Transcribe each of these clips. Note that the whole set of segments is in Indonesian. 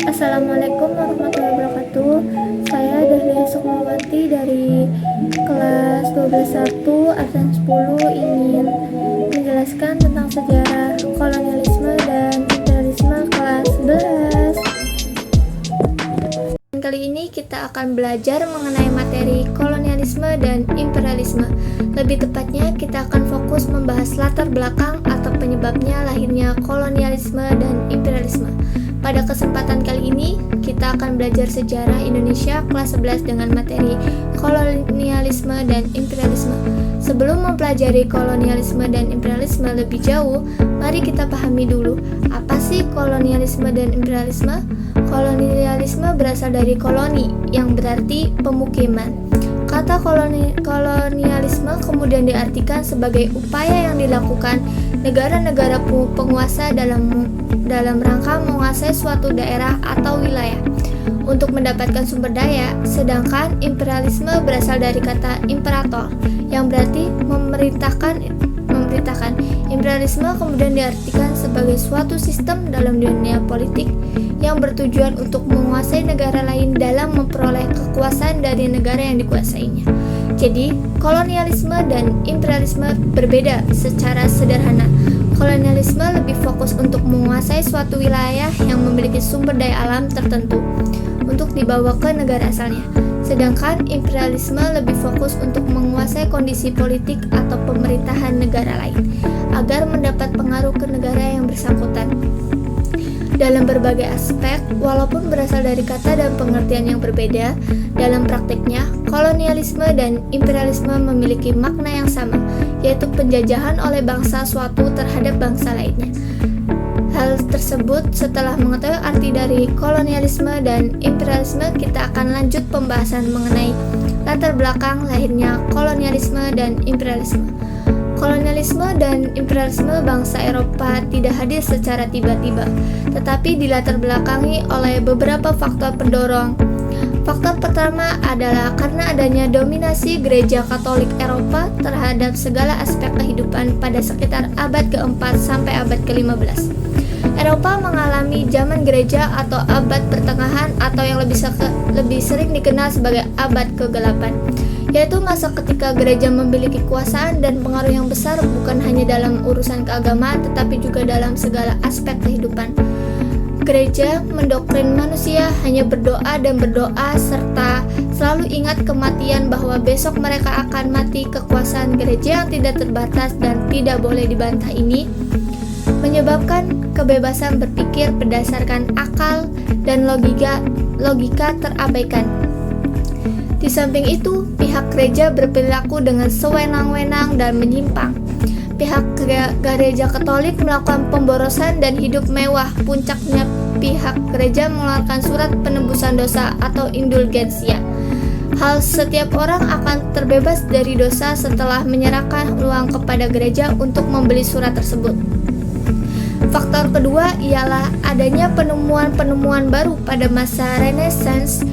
Assalamualaikum warahmatullahi wabarakatuh. Saya Dahlia Sukmawati dari kelas 12.1 absen 10 ingin menjelaskan tentang sejarah kolonialisme dan imperialisme kelas 11. Kali ini kita akan belajar mengenai materi kolonialisme dan imperialisme. Lebih tepatnya, kita akan fokus membahas latar belakang atau penyebabnya lahirnya kolonialisme dan imperialisme. Pada kesempatan kali ini, kita akan belajar sejarah Indonesia kelas 11 dengan materi kolonialisme dan imperialisme. Sebelum mempelajari kolonialisme dan imperialisme lebih jauh, mari kita pahami dulu, apa sih kolonialisme dan imperialisme? Kolonialisme berasal dari koloni, yang berarti pemukiman. Kata kolonialisme kemudian diartikan sebagai upaya yang dilakukan negara-negara penguasa dalam rangka menguasai suatu daerah atau wilayah untuk mendapatkan sumber daya, sedangkan imperialisme berasal dari kata imperator yang berarti memerintahkan. Imperialisme kemudian diartikan sebagai suatu sistem dalam dunia politik yang bertujuan untuk menguasai negara lain dalam memperoleh kekuasaan dari negara yang dikuasainya. Jadi, kolonialisme dan imperialisme berbeda secara sederhana. Kolonialisme lebih fokus untuk menguasai suatu wilayah yang memiliki sumber daya alam tertentu untuk dibawa ke negara asalnya. Sedangkan imperialisme lebih fokus untuk menguasai kondisi politik atau pemerintahan negara lain agar mendapat pengaruh ke negara yang bersangkutan. Dalam berbagai aspek, walaupun berasal dari kata dan pengertian yang berbeda, dalam praktiknya, kolonialisme dan imperialisme memiliki makna yang sama, yaitu penjajahan oleh bangsa suatu terhadap bangsa lainnya. Hal tersebut, setelah mengetahui arti dari kolonialisme dan imperialisme, kita akan lanjut pembahasan mengenai latar belakang lahirnya kolonialisme dan imperialisme. Kolonialisme dan imperialisme bangsa Eropa tidak hadir secara tiba-tiba, tetapi dilatar belakangi oleh beberapa faktor pendorong. Faktor pertama adalah karena adanya dominasi gereja Katolik Eropa terhadap segala aspek kehidupan pada sekitar abad ke-4 sampai abad ke-15. Eropa mengalami zaman gereja atau abad pertengahan atau yang lebih sering dikenal sebagai abad ke-8, yaitu masa ketika gereja memiliki kekuasaan dan pengaruh yang besar bukan hanya dalam urusan keagamaan tetapi juga dalam segala aspek kehidupan. Gereja mendoktrin manusia hanya berdoa dan berdoa serta selalu ingat kematian bahwa besok mereka akan mati. Kekuasaan gereja yang tidak terbatas dan tidak boleh dibantah ini menyebabkan kebebasan berpikir berdasarkan akal dan logika terabaikan. Di samping itu, pihak gereja berperilaku dengan sewenang-wenang dan menyimpang. Pihak gereja Katolik melakukan pemborosan dan hidup mewah. Puncaknya, pihak gereja mengeluarkan surat penebusan dosa atau indulgensia. Setiap orang akan terbebas dari dosa setelah menyerahkan uang kepada gereja untuk membeli surat tersebut. Faktor kedua ialah adanya penemuan-penemuan baru pada masa Renaissance.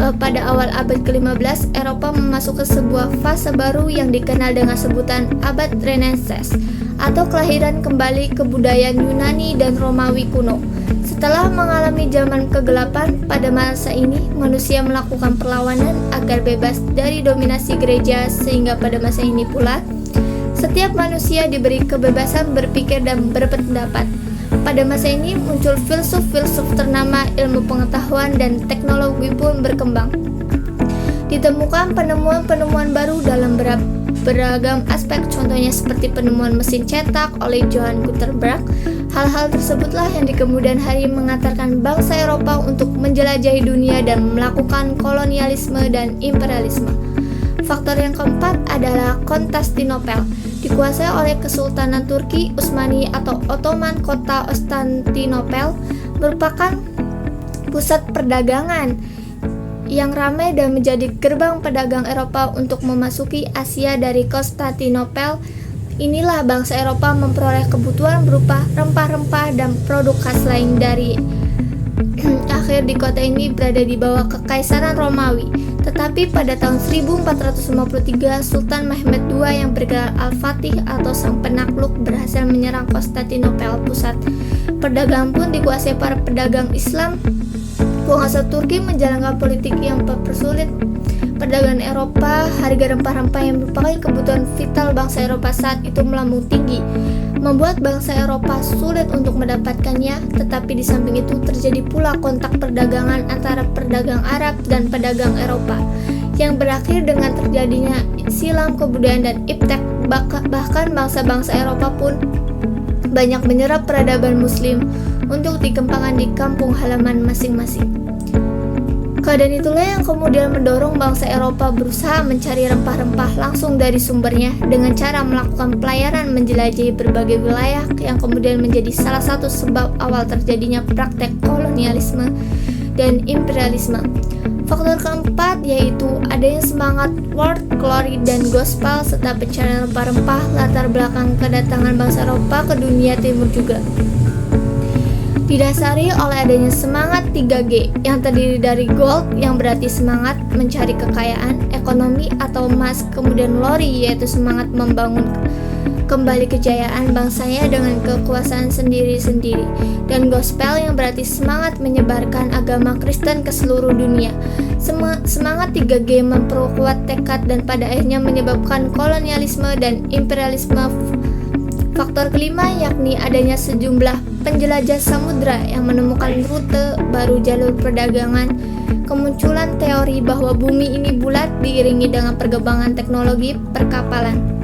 Pada awal abad ke-15, Eropa memasuki sebuah fase baru yang dikenal dengan sebutan abad Renaissance atau kelahiran kembali kebudayaan Yunani dan Romawi kuno. Setelah mengalami zaman kegelapan, pada masa ini manusia melakukan perlawanan agar bebas dari dominasi gereja, sehingga pada masa ini pula setiap manusia diberi kebebasan berpikir dan berpendapat. Pada masa ini muncul filsuf-filsuf ternama, ilmu pengetahuan dan teknologi pun berkembang. Ditemukan penemuan-penemuan baru dalam beragam aspek, contohnya seperti penemuan mesin cetak oleh Johann Gutenberg. Hal-hal tersebutlah yang di kemudian hari mengantarkan bangsa Eropa untuk menjelajahi dunia dan melakukan kolonialisme dan imperialisme. Faktor yang keempat adalah Konstantinopel, dikuasai oleh Kesultanan Turki Utsmani atau Ottoman. Kota Konstantinopel merupakan pusat perdagangan yang ramai dan menjadi gerbang pedagang Eropa untuk memasuki Asia. Dari Konstantinopel inilah bangsa Eropa memperoleh kebutuhan berupa rempah-rempah dan produk khas lain. Dari akhir di kota ini berada di bawah Kekaisaran Romawi. Tetapi pada tahun 1453, Sultan Mehmed II yang bergelar Al-Fatih atau Sang Penakluk berhasil menyerang Konstantinopel, pusat Perdagangan pun dikuasai para pedagang Islam. Penguasa Turki menjalankan politik yang mempersulit perdagangan Eropa. Harga rempah-rempah yang merupakan kebutuhan vital bangsa Eropa saat itu melambung tinggi, membuat bangsa Eropa sulit untuk mendapatkannya. Tetapi di samping itu terjadi pula kontak perdagangan antara pedagang Arab dan pedagang Eropa yang berakhir dengan terjadinya silam kebudayaan dan iptek. Bahkan bangsa-bangsa Eropa pun banyak menyerap peradaban Muslim untuk dikembangkan di kampung halaman masing-masing. Keadaan itulah yang kemudian mendorong bangsa Eropa berusaha mencari rempah-rempah langsung dari sumbernya dengan cara melakukan pelayaran menjelajahi berbagai wilayah, yang kemudian menjadi salah satu sebab awal terjadinya praktek kolonialisme dan imperialisme. Faktor keempat yaitu adanya semangat world glory dan gospel serta pencarian rempah-rempah latar belakang kedatangan bangsa Eropa ke dunia timur juga didasari oleh adanya semangat 3G yang terdiri dari gold yang berarti semangat mencari kekayaan, ekonomi atau emas, kemudian glory yaitu semangat membangun kembali kejayaan bangsanya dengan kekuasaan sendiri-sendiri, dan gospel yang berarti semangat menyebarkan agama Kristen ke seluruh dunia. Semangat 3G memperkuat tekad dan pada akhirnya menyebabkan kolonialisme dan imperialisme. Faktor kelima yakni adanya sejumlah penjelajah samudra yang menemukan rute baru jalur perdagangan. Kemunculan teori bahwa bumi ini bulat diiringi dengan perkembangan teknologi perkapalan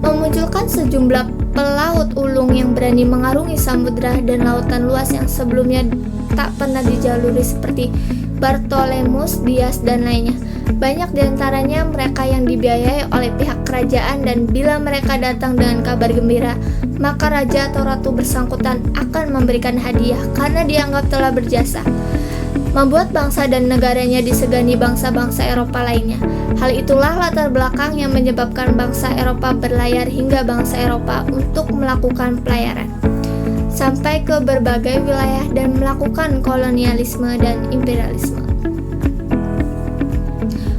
memunculkan sejumlah pelaut ulung yang berani mengarungi samudra dan lautan luas yang sebelumnya tak pernah dijaluri seperti Bartholomeus Dias dan lainnya. Banyak diantaranya mereka yang dibiayai oleh pihak kerajaan, dan bila mereka datang dengan kabar gembira, maka raja atau ratu bersangkutan akan memberikan hadiah karena dianggap telah berjasa, membuat bangsa dan negaranya disegani bangsa-bangsa Eropa lainnya. Hal itulah latar belakang yang menyebabkan bangsa Eropa berlayar hingga bangsa Eropa untuk melakukan pelayaran sampai ke berbagai wilayah dan melakukan kolonialisme dan imperialisme.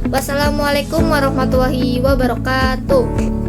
Wassalamualaikum warahmatullahi wabarakatuh.